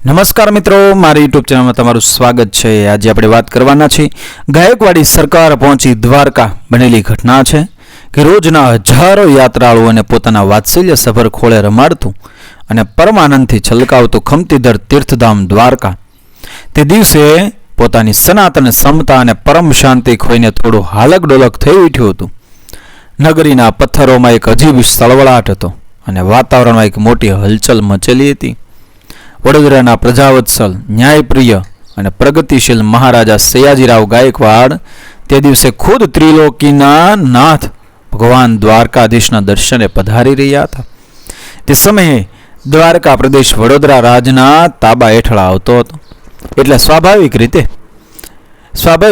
નમસ્કાર મિત્રો, મારી યુટ્યુબ ચેનલમાં તમારું સ્વાગત છે। આજે આપણે વાત કરવાના છે ગાયકવાડી સરકાર પહોંચી દ્વારકા બનેલી ઘટના છે કે રોજના હજારો યાત્રાળુઓને પોતાના વાત્સલ્ય સભર ખોળે રમાડતું અને પરમાનંદથી છલકાવતું ખમતીધર તીર્થધામ દ્વારકા તે દિવસે પોતાની સનાતન સમતા અને પરમ શાંતિ ખોઈને થોડું હાલક ડોલક થઈ ઉઠ્યું હતું। નગરીના પથ્થરોમાં એક અજીબ સળવળાટ હતો અને વાતાવરણમાં એક મોટી હલચલ મચેલી હતી। વડોદરાના પ્રજાવત્સલ, ન્યાયપ્રિય અને પ્રગતિશીલ મહારાજા સયાજીરાવ ગાયકવાડ તે દિવસે ખુદ ત્રિલોકીના નાથ ભગવાન દ્વારકાધીશના દર્શને પધારી રહ્યા હતા। તે સમયે દ્વારકા પ્રદેશ વડોદરા રાજના તાબા હેઠળ આવતો હતો, એટલે સ્વાભાવિક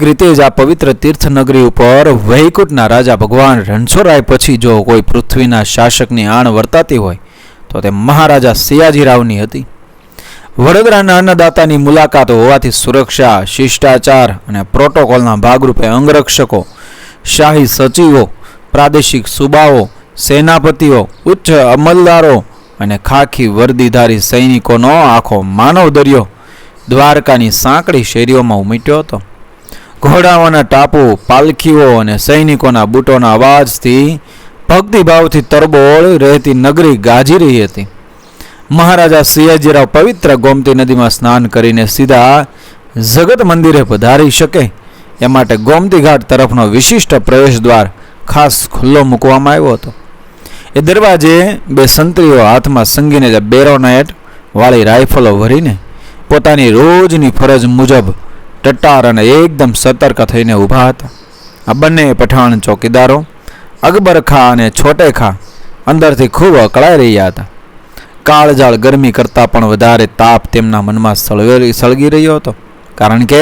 રીતે જ આ પવિત્ર તીર્થનગરી ઉપર વૈકુંઠના રાજા ભગવાન રણછોડરાય પછી જો કોઈ પૃથ્વીના શાસકની આણ વર્તાતી હોય તો તે મહારાજા સયાજીરાવની હતી। વડોદરાના અન્નદાતાની મુલાકાત હોવાથી સુરક્ષા, શિષ્ટાચાર અને પ્રોટોકોલના ભાગરૂપે અંગરક્ષકો, શાહી સચિવો, પ્રાદેશિક સુબાઓ, સેનાપતિઓ, ઉચ્ચ અમલદારો અને ખાખી વર્દીધારી સૈનિકોનો આખો માનવ દરિયો દ્વારકાની સાંકડી શેરીઓમાં ઉમટ્યો હતો। ઘોડાઓના ટાપુ, પાલખીઓ અને સૈનિકોના બૂટોના અવાજથી ભક્તિભાવથી તરબોળ રહેતી નગરી ગાજી રહી હતી। મહારાજા સયાજીરાવ પવિત્ર ગોમતી નદીમાં સ્નાન કરીને સીધા જગત મંદિરે પધારી શકે એ માટે ગોમતી ઘાટ તરફનો વિશિષ્ટ પ્રવેશ દ્વાર ખાસ ખુલ્લો મૂકવામાં આવ્યો હતો। એ દરવાજે બે સંત્રીઓ હાથમાં સંગીને બેરોનેટ વાળી રાઇફલો ભરીને પોતાની રોજની ફરજ મુજબ ટટ્ટાર અને એકદમ સતર્ક થઈને ઊભા હતા। આ બંને પઠાણ ચોકીદારો અકબર ખા અને છોટે ખા અંદરથી ખૂબ અકળાઈ રહ્યા હતા। કાળજાળ ગરમી કરતાં પણ વધારે તાપ તેમના મનમાં સળગી રહ્યો હતો, કારણ કે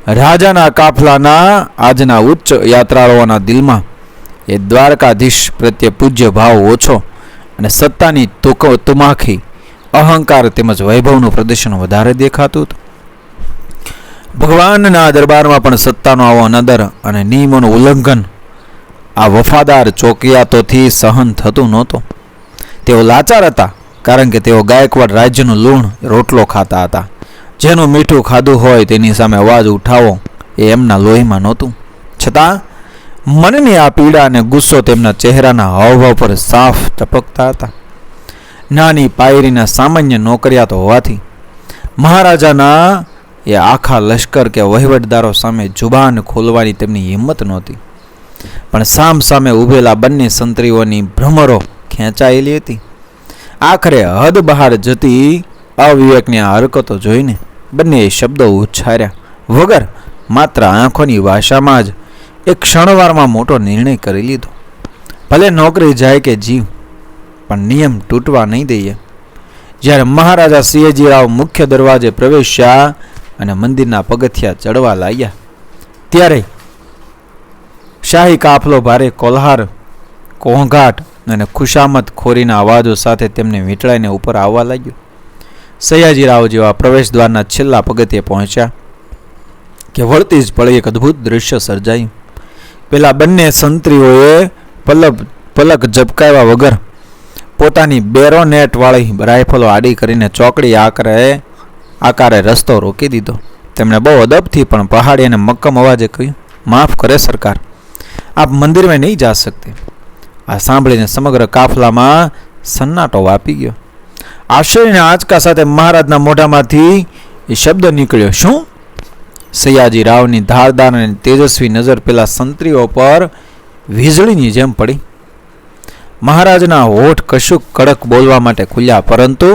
રાજાના કાફલાના આજના ઉચ્ચ યાત્રાળુઓના દિલમાં એ દ્વારકાધીશ પ્રત્યે પૂજ્ય ભાવ ઓછો અને સત્તાની તુમાખી, અહંકાર તેમજ વૈભવનું પ્રદર્શન વધારે દેખાતું હતું। ભગવાનના દરબારમાં પણ સત્તાનો આવો અનાદર અને નિયમોનું ઉલ્લંઘન આ વફાદાર ચોકિયાતોથી સહન થતું નહોતું। તેઓ લાચાર હતા, કારણ કે તેઓ ગાયકવાડ રાજ્યનું લૂણ રોટલો ખાતા હતા। જેનું મીઠું ખાધું હોય તેની સામે અવાજ ઉઠાવો એ એમના લોહીમાં નહોતું। છતાં મનની આ પીડા અને ગુસ્સો તેમના ચહેરાના હાવભાવ પર સાફ ટપકતા હતા। નાની પાયરીના સામાન્ય નોકરિયાતો હોવાથી મહારાજાના એ આખા લશ્કર કે વહીવટદારો સામે જુબાન ખોલવાની તેમની હિંમત નહોતી, પણ સામ સામે ઊભેલા બંને સંત્રીઓની ભ્રમરો ખેંચાયેલી હતી। આખરે હદ બહાર જતી અવિવેકની હરકતો જોઈને બંને શબ્દો ઉચ્ચાર્યા વગર માત્ર આંખોની ભાષામાં જ એક ક્ષણવારમાં મોટો નિર્ણય કરી લીધો। ભલે નોકરી જાય કે જીવ, પણ નિયમ તૂટવા નહીં દઈએ। જ્યારે મહારાજા સયાજીરાવ મુખ્ય દરવાજે પ્રવેશ્યા અને મંદિરના પગથિયા ચડવા લાગ્યા, ત્યારે શાહી કાફલો ભારે કોલ્હાર, કોંઘાટ અને ખુશામત ખોરીના અવાજો સાથે તેમને વીંટળાઈને ઉપર આવવા લાગ્યો। સયાજીરાવ જેવા પ્રવેશ દ્વારના છેલ્લા પગથિયે પહોંચ્યા કે વળતી જ પળે એક અદ્ભુત દૃશ્ય સર્જાયું। પેલા બંને સંત્રીઓએ પલક ઝબકાવ્યા વગર પોતાની બેરોનેટ વાળી રાઇફલો આડી કરીને ચોકડી આકારે રસ્તો રોકી દીધો। તેમણે બહુ અદબથી પણ પહાડી અને મક્કમ અવાજે કહ્યું, માફ કરે સરકાર, આપ મંદિર में नहीं जा सकते। આ સાંભળીને સમગ્ર કાફલામાં સન્નાટો વાપી ગયો। આશ્ચર્યના આંચકા સાથે મહારાજના મોઢામાંથી એ શબ્દ નીકળ્યો, શું? સયાજીરાવની ધારદાર અને તેજસ્વી નજર પેલા સંત્રીઓ પર વીજળીની જેમ પડી। મહારાજના હોઠ કશુંક કડક બોલવા માટે ખુલ્યા, પરંતુ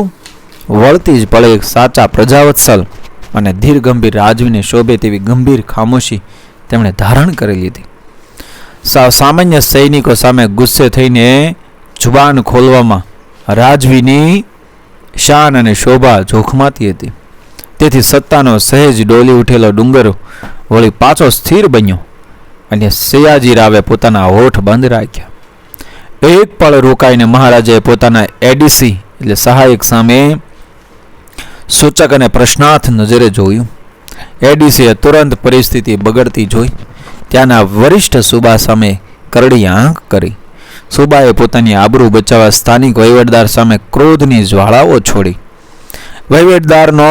વળતી જ પળે એક સાચા પ્રજાવત્સલ અને ધીર ગંભીર રાજવીને શોભે તેવી ગંભીર ખામોશી તેમણે ધારણ કરી લીધી। સામાન્ય સૈનિકો સામે ગુસ્સે થઈને જુબાન ખોલવામાં રાજવીની શાન અને શોભા જોખમાતી હતી। તેથી સત્તાનો સહેજ ડોલી ઉઠેલો ડુંગર વળી પાછો સ્થિર બન્યો અને સયાજીરાવે પોતાના હોઠ બંધ રાખ્યા। એક પળ રોકાઈને મહારાજાએ પોતાના એડીસી એટલે સહાયક સામે સૂચક અને પ્રશ્નાર્થ નજરે જોયું। એડીસીએ તુરંત પરિસ્થિતિ બગડતી જોઈ ત્યાંના વરિષ્ઠ સુબા સામે કરડી આંખ કરી। સુબાએ પોતાની આબરૂ બચાવવા સ્થાનિક વહીવટદાર સામે ક્રોધની જ્વાળાઓ છોડી। વહીવટદારનો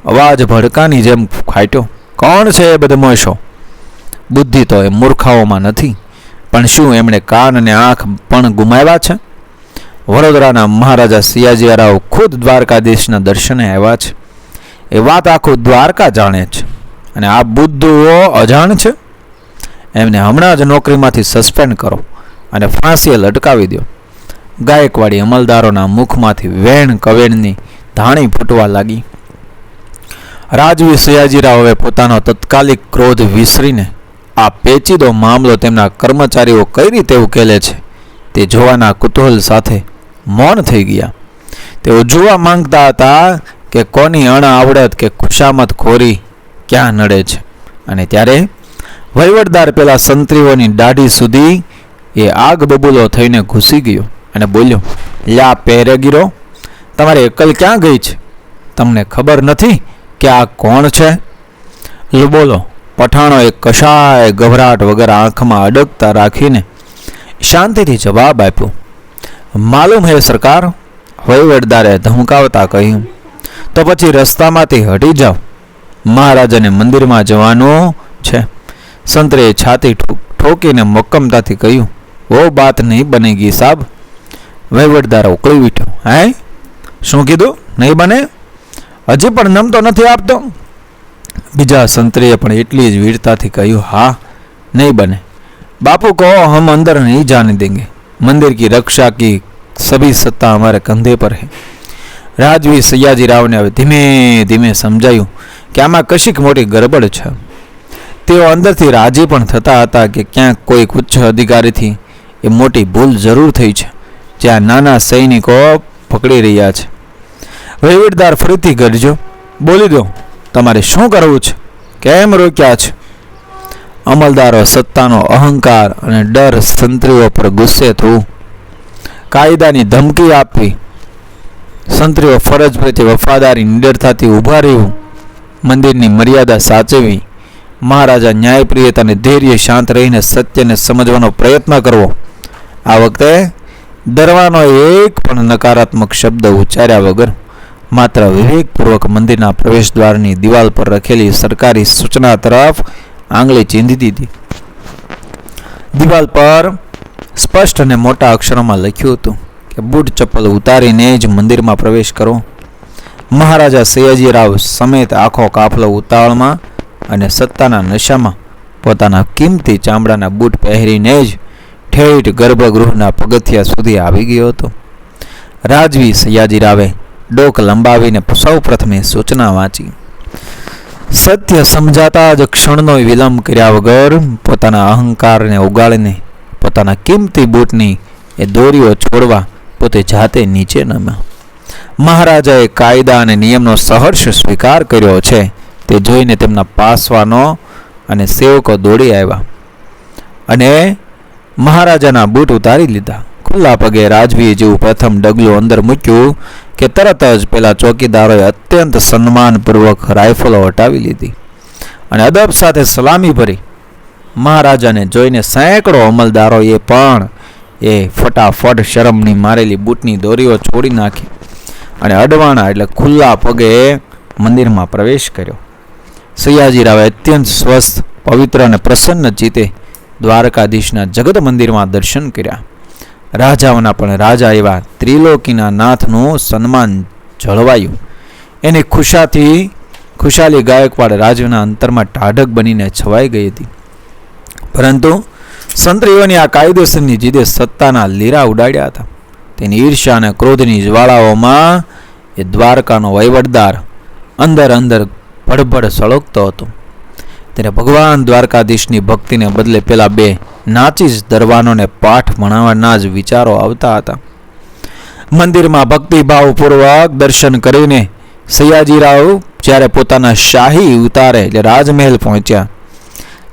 અવાજ ભડકાની જેમ ફાટ્યો. કોણ છે એ બદમાશો? બુદ્ધિ તો એ મૂર્ખાઓમાં નથી, પણ શું એમણે કાન અને આંખ પણ ગુમાવ્યા છે? વડોદરાના મહારાજા સયાજીરાવ ખુદ દ્વારકાધીશના દર્શને આવ્યા છે. એ વાત આખું દ્વારકા જાણે છે, અને આ બુદ્ધુઓ અજાણ છે. એમને હમણાં જ નોકરીમાંથી સસ્પેન્ડ કરો અને ફાંસીએ લટકાવી દો. ગાયકવાડી અમલદારોના મુખમાંથી વેણ કવેણની ધાણી ફૂટવા લાગી. રાજવી સયાજીરાવે પોતાનો તત્કાલિક ક્રોધ વિસરીને આ પેચીદો મામલો તેમના કર્મચારીઓ કઈ રીતે ઉકેલે છે તે જોવાના કુતૂહલ સાથે મૌન થઈ ગયા. તેઓ જોવા માંગતા હતા કે કોની અણઆવડત કે ખુશામત ખોરી ક્યાં નડે છે. અને ત્યારે વહીવટદાર પેલા સંત્રીઓની દાઢી સુધી એ આગ બબૂલો થઈને ઘૂસી ગયો અને બોલ્યો, લ્યા પહેરેગીરો, તમારી અકલ ક્યાં ગઈ છે? તમને ખબર નથી કે આ કોણ છે? બોલો. પઠાણો એક કશાય ગભરાટ વગર આંખમાં અડકતા રાખીને શાંતિથી જવાબ આપ્યો, માલુમ હે સરકાર. વહીવટદારે ધમકાવતા કહ્યું, તો પછી રસ્તામાંથી હટી જાઓ, મહારાજાને મંદિરમાં જવાનું છે. સંતરે છાતી ઠોકીને મક્કમતાથી કહ્યું, વો બાત નહીં બનેગી સાબ. વહીવટદાર ઉકળી ઉઠ્યો, હે શું કીધું? નહીં બને? હજી પણ નમતો નથી આપતો? બીજા સંતરીએ પણ એટલી જ વીરતાથી કહ્યું, હા નહીં બને. बापू को हम अंदर नहीं जाने देंगे, मंदिर की रक्षा की सभी सत्ता हमारे कंधे पर है. રાજવી સયાજીરાવને હવે ધીમે ધીમે સમજાયું કે આમાં કશીક મોટી ગરબડ છે. તેઓ અંદરથી રાજી પણ થતા હતા કે ક્યાંક કોઈક ઉચ્ચ અધિકારીથી એ મોટી ભૂલ જરૂર થઈ છે, જ્યાં નાના સૈનિકો પકડી રહ્યા છે. વહીવટદાર ફરીથી ગરજો, બોલી દો, તમારે શું કરવું છે? કેમ રોક્યા છે? અમલદારો સત્તાનો અહંકાર અને ડર સંત્રીઓ પર ગુસ્સે થવું, કાયદાની ધમકી આપવી, સંત્રીઓ ફરજ પ્રત્યે વફાદારી નિડરતાથી ઊભા રહેવું, મંદિરની મર્યાદા સાચવવી, મહારાજા ન્યાયપ્રિયતા અને ધૈર્ય શાંત રહીને સત્યને સમજવાનો પ્રયત્ન કરવો. આ વખતે ડરવાનો એક પણ નકારાત્મક શબ્દ ઉચ્ચાર્યા વગર માત્ર વિવેકપૂર્વક મંદિરના પ્રવેશદ્વારની દિવાલ પર રખેલી સરકારી સૂચના તરફ આંગળી ચીંધી દીધી. દિવાલ પર સ્પષ્ટ અને મોટા અક્ષરોમાં લખ્યું હતું કે બૂટ ચપ્પલ ઉતારીને જ મંદિરમાં પ્રવેશ કરો. મહારાજા સયાજીરાવ સમેત આખો કાફલો ઉતાવળમાં અને સત્તાના નશામાં પોતાના કિંમતી ચામડાના બૂટ પહેરીને જ ઠેઠ ગર્ભગૃહના પગથિયા સુધી આવી ગયો હતો. રાજવી સયાજીરાવે ડોક લંબાવીને સૌ પ્રથમે સૂચના વાંચી. સત્ય સમજાતા જ ક્ષણનો વિલંબ કર્યા વગર પોતાના અહંકારને ઉગાડીને પોતાના કિંમતી બૂટની એ દોરીઓ છોડવા પોતે જાતે નીચે નમ્યા. મહારાજાએ કાયદા અને નિયમનો સહર્ષ સ્વીકાર કર્યો છે તે જોઈને તેમના પાસવાનો અને સેવકો દોડી આવ્યા અને મહારાજાના બૂટ ઉતારી લીધા. ખુલ્લા પગે રાજવીએ જેવું પ્રથમ ડગલું અંદર મૂક્યું કે તરત જ પેલા ચોકીદારોએ અત્યંત સન્માનપૂર્વક રાઇફલો હટાવી લીધી અને અદબ સાથે સલામી ભરી. મહારાજાને જોઈને સેંકડો અમલદારોએ પણ એ ફટાફટ શરમની મારેલી બૂટની દોરીઓ છોડી નાખી અને અડવાણા એટલે ખુલ્લા પગે મંદિરમાં પ્રવેશ કર્યો. સયાજીરાવે અત્યંત સ્વસ્થ, પવિત્ર અને પ્રસન્ન ચિત્તે દ્વારકાધીશના જગત મંદિરમાં દર્શન કર્યા. રાજાઓના પણ રાજા એવા ત્રિલોકીના નાથનું સન્માન જળવાયું. એની ખુશાલી ગાયકવાડ રાજના અંતરમાં ટાઢક બનીને છવાઈ ગઈ હતી. પરંતુ સંત્રીઓની આ કાયદેસરની જીદે સત્તાના લીરા ઉડાડ્યા હતા. તેની ઈર્ષ્યા અને ક્રોધની જ્વાળાઓમાં એ દ્વારકાનો વહીવટદાર અંદર અંદર ભડભડ સળગતો હતો. ત્યારે ભગવાન દ્વારકાધીશની ભક્તિને બદલે પેલા બે નાચીજ દરવાનોને પાઠ ભણાવવાના જ વિચારો આવતા હતા. મંદિરમાં ભક્તિભાવપૂર્વક દર્શન કરીને સયાજીરાવ જ્યારે પોતાના શાહી ઉતારે એટલે રાજમહેલ પહોંચ્યા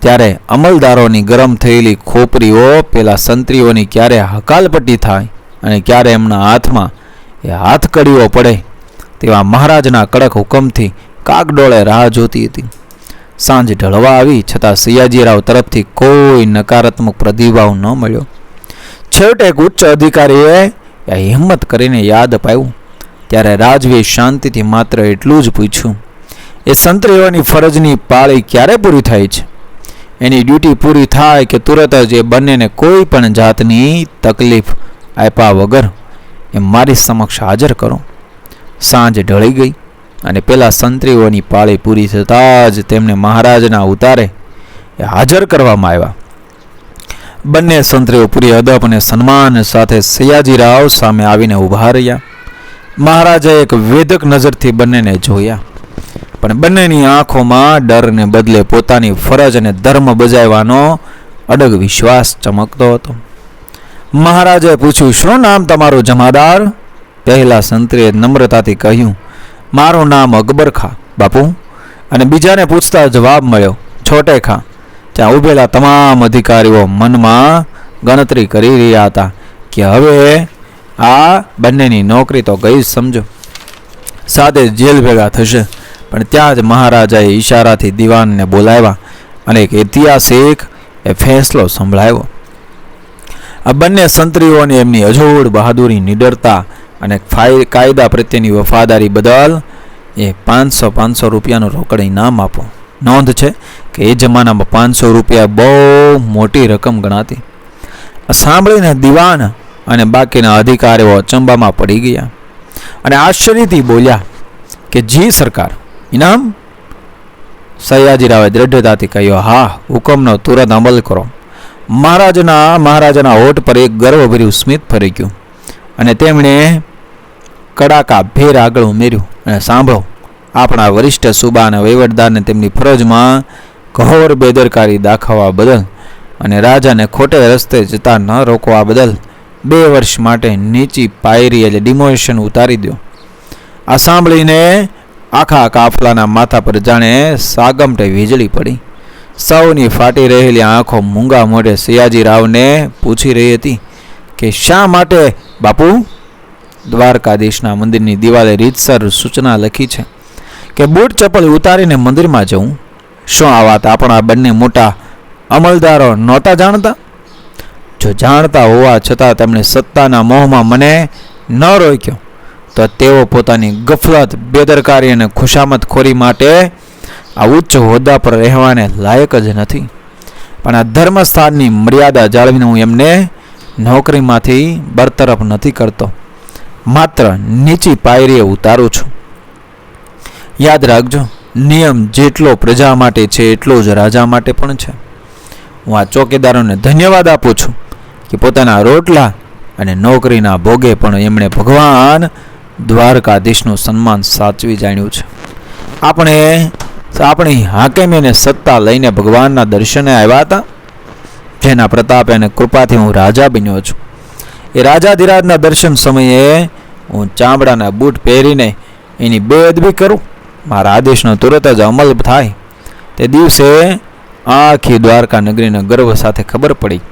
ત્યારે અમલદારોની ગરમ થયેલી ખોપરીઓ પેલા સંત્રીઓની ક્યારે હકાલપટ્ટી થાય અને ક્યારે એમના હાથમાં એ હાથકડીઓ પડે તેવા મહારાજના કડક હુકમથી કાગડોળે રાહ જોતી હતી. સાંજ ઢળવા આવી છતાં સયાજીરાવ તરફથી કોઈ નકારાત્મક પ્રતિભાવ ન મળ્યો. છેવટે એક ઉચ્ચ અધિકારીએ હિંમત કરીને યાદ અપાયું, ત્યારે રાજવીએ શાંતિથી માત્ર એટલું જ પૂછ્યું, એ સંત્રીઓની ફરજની પાળી ક્યારે પૂરી થાય છે? એની ડ્યુટી પૂરી થાય કે તુરત જ એ બંનેને કોઈ પણ જાતની તકલીફ આપ્યા વગર એ મારી સમક્ષ હાજર કરો. સાંજ ઢળી ગઈ અને પેલા સંત્રીઓની પાળી પૂરી થતાં જ તેમને મહારાજના ઉતારે એ હાજર કરવામાં આવ્યા. બંને સંત્રીઓ પૂરી અદબ અને સન્માન સાથે સયાજીરાવ સામે આવીને ઊભા રહ્યા. મહારાજાએ એક વેધક નજરથી બંનેને જોયા, પણ બંનેની આંખોમાં ડરને બદલે પોતાની ફરજ અને ધર્મ બજાવવાનો અડગ વિશ્વાસ ચમકતો હતો. મહારાજાએ પૂછ્યું, શું નામ તમારું જમાદાર? પહેલા સંત્રીએ નમ્રતાથી કહ્યું, મારું નામ અકબર ખા બાપુ. અને બીજાને પૂછતા જવાબ મળ્યો, છોટે ખા. ત્યાં ઉભેલા તમામ અધિકારીઓ મનમાં ગણતરી કરી રહ્યા હતા કે હવે આ બંનેની નોકરી તો ગઈ સમજો, સાથે જેલ ભેગા થશે. પણ ત્યાં જ મહારાજાએ ઈશારાથી દિવાનને બોલાવ્યા અને એક ઐતિહાસિક એ ફેંસલો સંભળાવ્યો. આ બંને સંત્રીઓને એમની અજોડ બહાદુરી, નિડરતા અને કાયદા પ્રત્યેની વફાદારી બદલ એ 500 રૂપિયાનું રોકડ ઇનામ આપો. નોંધ છે કે એ જમાનામાં 500 રૂપિયા બહુ મોટી રકમ ગણાતી. સાંભળીને દિવાન અને બાકીના અધિકારીઓ અચંબામાં પડી ગયા અને આશ્ચર્યથી બોલ્યા કે જી સરકાર, ઇનામ? સયાજીરાવે દ્રઢતાથી કહ્યું, હા, હુકમનો તુરંત અમલ કરો. મહારાજાના હોઠ પર એક ગર્વભર્યું સ્મિત ફરી ગયું અને તેમણે કડાકા ભેર આગળ ઉમેર્યું, અને સાંભળો, આપણા વરિષ્ઠ સુબા અને વહીવટદારને તેમની ફરજમાં ઘોર બેદરકારી દાખવવા બદલ અને રાજાને ખોટે રસ્તે જતા ન રોકવા બદલ 2 વર્ષ માટે નીચી પાયરી એટલે ડિમોશન ઉતારી દો. આ સાંભળીને આખા કાફલાના માથા પર જાણે સાગમટે વીજળી પડી. સૌની ફાટી રહેલી આંખો મૂંગા મોઢે સયાજીરાવને પૂછી રહી હતી કે શા માટે બાપુ? દ્વારકાધીશના મંદિરની દિવાલે રીતસર સૂચના લખી છે કે બૂટ ચપ્પલ ઉતારીને મંદિરમાં જવું. શું આ વાત આપણા બંને મોટા અમલદારો નહોતા જાણતા? જો જાણતા હોવા છતાં તેમણે સત્તાના મોહમાં મને ન રોક્યો તો તેઓ પોતાની ગફલત, બેદરકારી અને ખુશામતખોરી માટે આ ઉચ્ચ હોદ્દા પર રહેવાને લાયક જ નથી. પણ આ ધર્મસ્થાનની મર્યાદા જાળવીને હું એમને નોકરીમાંથી બરતરફ નથી કરતો, માત્ર નીચી પાયરીએ ઉતારું છું. યાદ રાખજો, નિયમ જેટલો પ્રજા માટે છે એટલો જ રાજા માટે પણ છે. હું આ ચોકીદારોને ધન્યવાદ આપું છું કે પોતાના રોટલા અને નોકરીના ભોગે પણ એમણે ભગવાન દ્વારકાધીશનું સન્માન સાચવી જાણ્યું છે. આપણી હાકેમી અને સત્તા લઈને ભગવાનના દર્શને આવ્યા હતા, જેના પ્રતાપે અને કૃપાથી હું રાજા બન્યો છું. એ રાજાધિરાજના દર્શન સમયે હું ચામડાના બૂટ પહેરીને એની બેઅદબી કરું, મારા આદેશનો તુરત જ અમલ થાય. તે દિવસે આખી દ્વારકા નગરીને ગર્વ સાથે ખબર પડી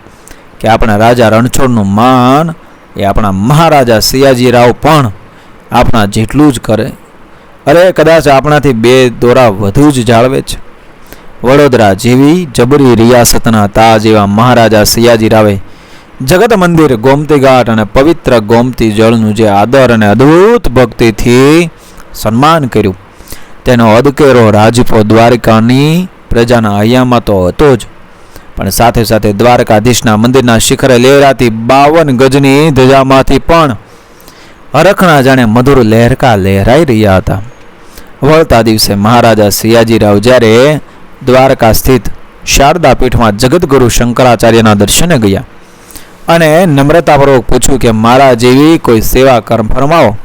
કે આપણા રાજા રણછોડનું માન એ આપણા મહારાજા સયાજીરાવ પણ આપણા જેટલું જ કરે, અરે કદાચ આપણાથી 2 દોરા વધુ જ જાળવે છે. વડોદરા જેવી જબરી રિયાસતના તાજ એવા મહારાજા સયાજીરાવે જગત મંદિર, ગોમતી ઘાટ અને પવિત્ર ગોમતી જળનું જે આદર અને અદ્ભુત ભક્તિથી સન્માન કર્યું, તેનો અદકેરો રાજપો દ્વારકાની પ્રજાના હૈયામાં તો હતો જ, પણ સાથે સાથે દ્વારકાધીશના મંદિરના શિખરે લહેરાતી 52 ગજની ધજામાંથી પણ હરખના જાણે મધુર લહેરકા લહેરાઈ રહ્યા હતા. વળતા દિવસે મહારાજા સયાજીરાવ જ્યારે દ્વારકા સ્થિત શારદા પીઠમાં જગતગુરુ શંકરાચાર્યના દર્શને ગયા અને નમ્રતાપૂર્વક પૂછ્યું કે મારા જેવી કોઈ સેવા કર્મ ફરમાવો,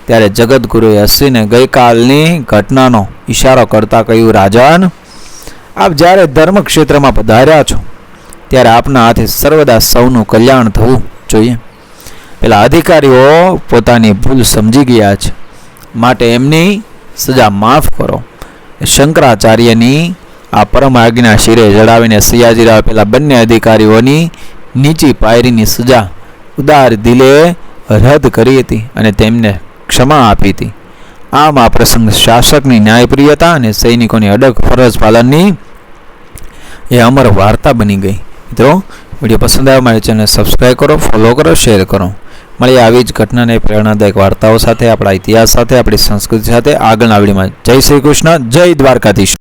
ત્યારે જગતગુરુએ હસીને ગઈકાલની ઘટનાનો ઈશારો કરતા કહ્યું, રાજન, આપ જ્યારે ધર્મ ક્ષેત્રમાં પધાર્યા છો ત્યારે આપના હાથે સર્વદા સૌનું કલ્યાણ થવું જોઈએ. પેલા અધિકારીઓ પોતાની ભૂલ સમજી ગયા છે, માટે એમની સજા માફ કરો. શંકરાચાર્યની આ પરમ આજ્ઞા શિરે જડાવીને સયાજીરાવ પેલા બંને અધિકારીઓની નીચી પાયરીની સજા ઉદાર દિલે રદ કરી હતી અને તેમને ક્ષમા આપી હતી. આમ આ પ્રસંગ શાસકની ન્યાયપ્રિયતા અને સૈનિકોની અડગ ફરજ પાલનની એ અમર વાર્તા બની ગઈ. મિત્રો, વિડીયો પસંદ આવ્યો મારી ચેનલ સબસ્ક્રાઈબ કરો, ફોલો કરો, શેર કરો. મળીએ આવી જ ઘટનાને પ્રેરણાદાયક વાર્તાઓ સાથે, આપણા ઇતિહાસ સાથે, આપણી સંસ્કૃતિ સાથે આગળના વિડીયોમાં. જય શ્રી કૃષ્ણ, જય દ્વારકાધીશ.